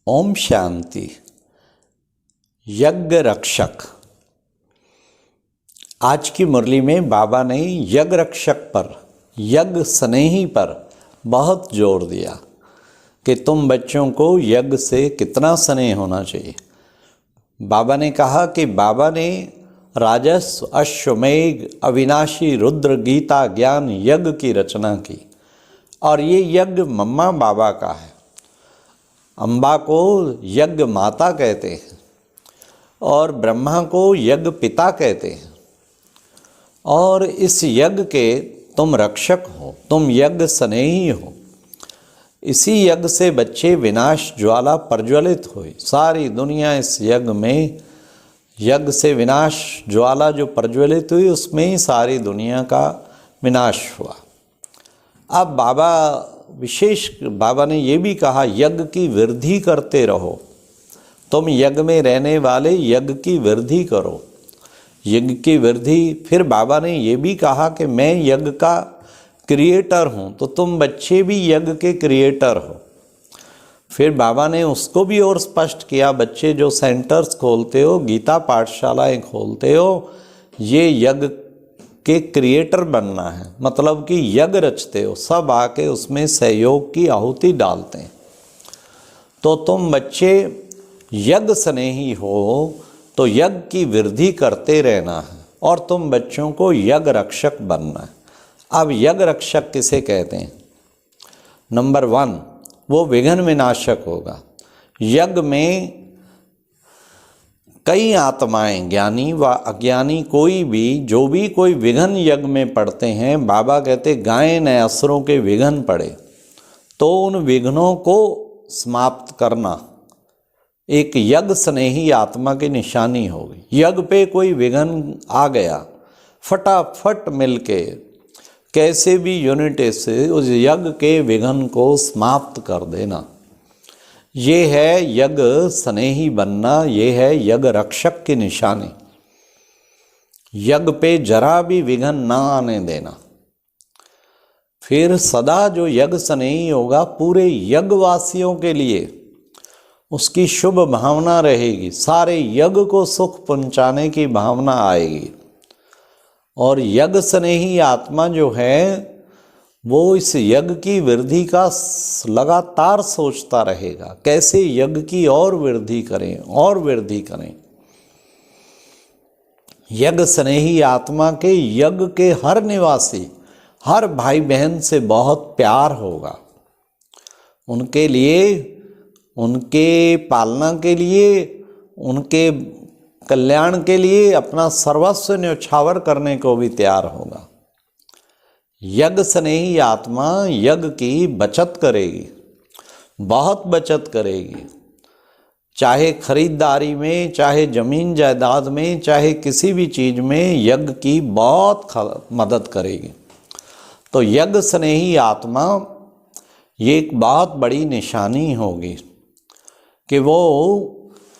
ओम शांति। यज्ञ रक्षक। आज की मुरली में बाबा ने यज्ञ रक्षक पर, यज्ञ स्नेही पर बहुत जोर दिया कि तुम बच्चों को यज्ञ से कितना स्नेह होना चाहिए। बाबा ने कहा कि बाबा ने राजस्व, अश्वमेघ, अविनाशी, रुद्र, गीता, ज्ञान यज्ञ की रचना की और ये यज्ञ मम्मा बाबा का है। अम्बा को यज्ञ माता कहते हैं और ब्रह्मा को यज्ञ पिता कहते हैं। और इस यज्ञ के तुम रक्षक हो, तुम यज्ञ स्नेही हो। इसी यज्ञ से बच्चे विनाश ज्वाला प्रज्वलित हुई। सारी दुनिया इस यज्ञ में, यज्ञ से विनाश ज्वाला जो प्रज्वलित हुई उसमें ही सारी दुनिया का विनाश हुआ। अब बाबा ने ये भी कहा यज्ञ की वृद्धि करते रहो। तुम यज्ञ में रहने वाले यज्ञ की वृद्धि करो, यज्ञ की वृद्धि। फिर बाबा ने ये भी कहा कि मैं यज्ञ का क्रिएटर हूँ, तो तुम बच्चे भी यज्ञ के क्रिएटर हो। फिर बाबा ने उसको भी और स्पष्ट किया, बच्चे जो सेंटर्स खोलते हो, गीता पाठशालाएं खोलते हो, ये यज्ञ के क्रिएटर बनना है। मतलब कि यज्ञ रचते हो, सब आके उसमें सहयोग की आहुति डालते हैं। तो तुम बच्चे यज्ञ स्नेही हो तो यज्ञ की वृद्धि करते रहना है और तुम बच्चों को यज्ञ रक्षक बनना है। अब यज्ञ रक्षक किसे कहते हैं? नंबर 1, वो विघ्न विनाशक होगा। यज्ञ में कई आत्माएं, ज्ञानी व अज्ञानी, जो भी कोई विघ्न यज्ञ में पड़ते हैं, बाबा कहते गायें न असुरों के विघ्न पड़े, तो उन विघ्नों को समाप्त करना एक यज्ञ स्नेही आत्मा की निशानी होगी। यज्ञ पे कोई विघ्न आ गया, फटाफट मिलके कैसे भी यूनिटी से उस यज्ञ के विघ्न को समाप्त कर देना। ये है यज्ञ स्नेही बनना, ये है यज्ञ रक्षक की निशानी। यज्ञ पे जरा भी विघ्न ना आने देना। फिर सदा जो यज्ञ स्नेही होगा, पूरे यज्ञवासियों के लिए उसकी शुभ भावना रहेगी, सारे यज्ञ को सुख पहुंचाने की भावना आएगी। और यज्ञ स्नेही आत्मा जो है वो इस यज्ञ की वृद्धि का लगातार सोचता रहेगा, कैसे यज्ञ की और वृद्धि करें और वृद्धि करें। यज्ञ स्नेही आत्मा के यज्ञ के हर निवासी, हर भाई बहन से बहुत प्यार होगा। उनके लिए, उनके पालना के लिए, उनके कल्याण के लिए अपना सर्वस्व न्यौछावर करने को भी तैयार होगा। यज्ञ स्नेही आत्मा यज्ञ की बचत करेगी, बहुत बचत करेगी। चाहे खरीदारी में, चाहे जमीन जायदाद में, चाहे किसी भी चीज़ में यज्ञ की बहुत मदद करेगी। तो यज्ञ स्नेही आत्मा ये एक बहुत बड़ी निशानी होगी कि वो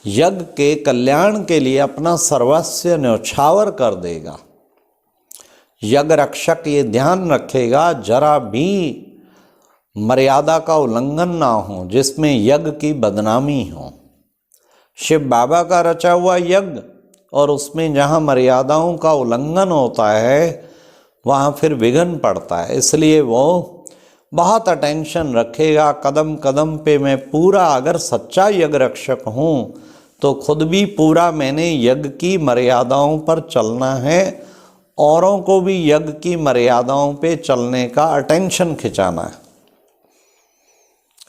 यज्ञ के कल्याण के लिए अपना सर्वस्व न्यौछावर कर देगा। यज्ञ रक्षक ये ध्यान रखेगा जरा भी मर्यादा का उल्लंघन ना हो, जिसमें यज्ञ की बदनामी हो। शिव बाबा का रचा हुआ यज्ञ, और उसमें जहाँ मर्यादाओं का उल्लंघन होता है वहाँ फिर विघ्न पड़ता है। इसलिए वो बहुत अटेंशन रखेगा। कदम कदम पे मैं पूरा, अगर सच्चा यज्ञ रक्षक हूँ तो खुद भी पूरा मैंने यज्ञ की मर्यादाओं पर चलना है, औरों को भी यज्ञ की मर्यादाओं पे चलने का अटेंशन खिंचाना है।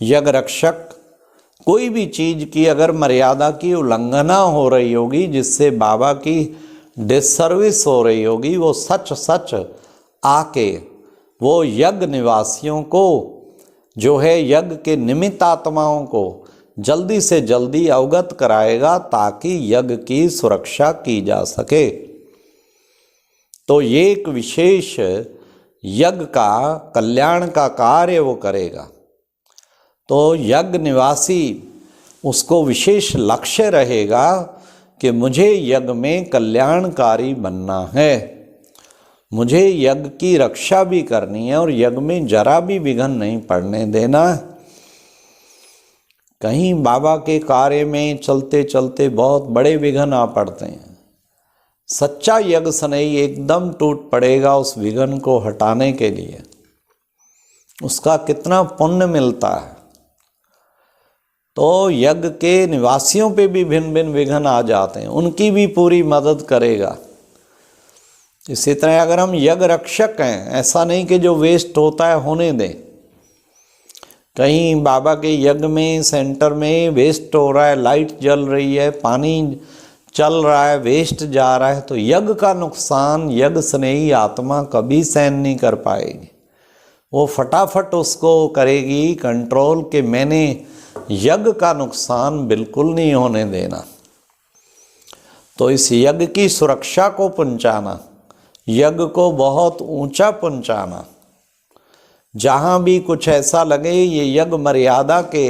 यज्ञ रक्षक कोई भी चीज़ की अगर मर्यादा की उल्लंघना हो रही होगी, जिससे बाबा की डिससर्विस हो रही होगी, वो सच सच आके वो यज्ञ निवासियों को, जो है यज्ञ के निमित्त आत्माओं को जल्दी से जल्दी अवगत कराएगा, ताकि यज्ञ की सुरक्षा की जा सके। तो ये एक विशेष यज्ञ का कल्याण का कार्य वो करेगा। तो यज्ञ निवासी, उसको विशेष लक्ष्य रहेगा कि मुझे यज्ञ में कल्याणकारी बनना है, मुझे यज्ञ की रक्षा भी करनी है और यज्ञ में जरा भी विघ्न नहीं पड़ने देना। कहीं बाबा के कार्य में चलते चलते बहुत बड़े विघ्न आ पड़ते हैं। सच्चा यज्ञ स्नेही एकदम टूट पड़ेगा उस विघ्न को हटाने के लिए, उसका कितना पुण्य मिलता है। तो यज्ञ के निवासियों पे भी भिन्न भिन्न विघ्न आ जाते हैं, उनकी भी पूरी मदद करेगा। इसी तरह अगर हम यज्ञ रक्षक हैं, ऐसा नहीं कि जो वेस्ट होता है होने दें। कहीं बाबा के यज्ञ में सेंटर में वेस्ट हो रहा है, लाइट जल रही है, पानी चल रहा है, वेस्ट जा रहा है, तो यज्ञ का नुकसान यज्ञ स्नेही आत्मा कभी सहन नहीं कर पाएगी। वो फटाफट उसको करेगी कंट्रोल कि मैंने यज्ञ का नुकसान बिल्कुल नहीं होने देना। तो इस यज्ञ की सुरक्षा को पहुंचाना, यज्ञ को बहुत ऊंचा पहुंचाना, जहाँ भी कुछ ऐसा लगे ये यज्ञ मर्यादा के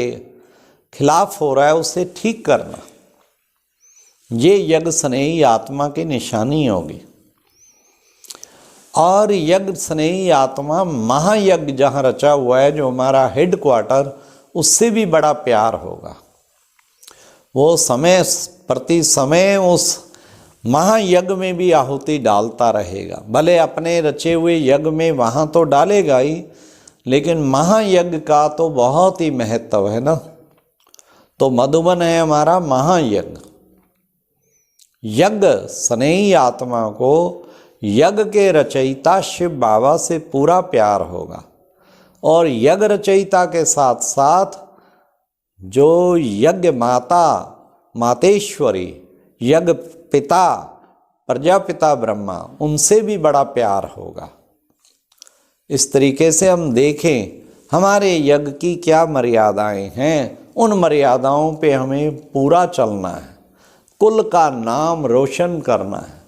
खिलाफ हो रहा है उसे ठीक करना, ये यज्ञ स्नेही आत्मा की निशानी होगी। और यज्ञ स्नेही आत्मा महायज्ञ जहाँ रचा हुआ है, जो हमारा हेड क्वार्टर, उससे भी बड़ा प्यार होगा। वो समय प्रति समय उस महायज्ञ में भी आहुति डालता रहेगा। भले अपने रचे हुए यज्ञ में वहाँ तो डालेगा ही, लेकिन महायज्ञ का तो बहुत ही महत्व है ना। तो मधुबन है हमारा महायज्ञ। यज्ञ स्नेही आत्मा को यज्ञ के रचयिता शिव बाबा से पूरा प्यार होगा, और यज्ञ रचयिता के साथ साथ जो यज्ञ माता मातेश्वरी, यज्ञ पिता प्रजापिता ब्रह्मा, उनसे भी बड़ा प्यार होगा। इस तरीके से हम देखें हमारे यज्ञ की क्या मर्यादाएं हैं, उन मर्यादाओं पे हमें पूरा चलना है, कुल का नाम रोशन करना है।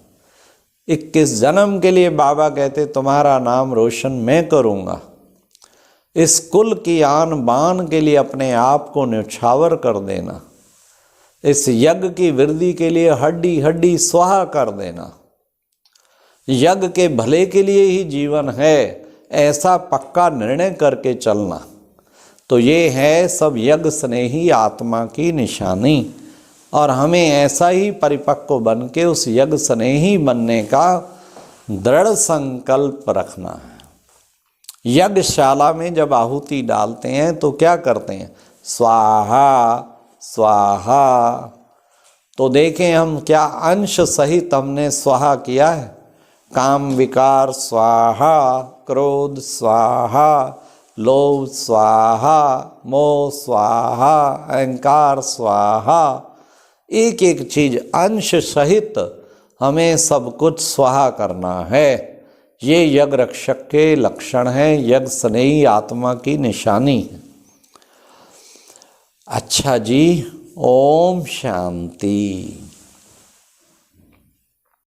21 जन्म के लिए बाबा कहते तुम्हारा नाम रोशन मैं करूँगा। इस कुल की आन बान के लिए अपने आप को न्यौछावर कर देना, इस यज्ञ की वृद्धि के लिए हड्डी हड्डी स्वाहा कर देना। यज्ञ के भले के लिए ही जीवन है, ऐसा पक्का निर्णय करके चलना। तो ये है सब यज्ञ स्नेही आत्मा की निशानी, और हमें ऐसा ही परिपक्व बन के उस यज्ञ स्नेही बनने का दृढ़ संकल्प रखना है। यज्ञशाला में जब आहुति डालते हैं तो क्या करते हैं? स्वाहा स्वाहा। तो देखें हम क्या अंश सहित हमने स्वाहा किया है। काम विकार स्वाहा, क्रोध स्वाहा, लोभ स्वाहा, मोह स्वाहा, अहंकार स्वाहा। एक एक चीज अंश सहित हमें सब कुछ स्वाहा करना है। ये यज्ञ रक्षक के लक्षण हैं, यज्ञ स्नेही आत्मा की निशानी है। अच्छा जी, ओम शांति।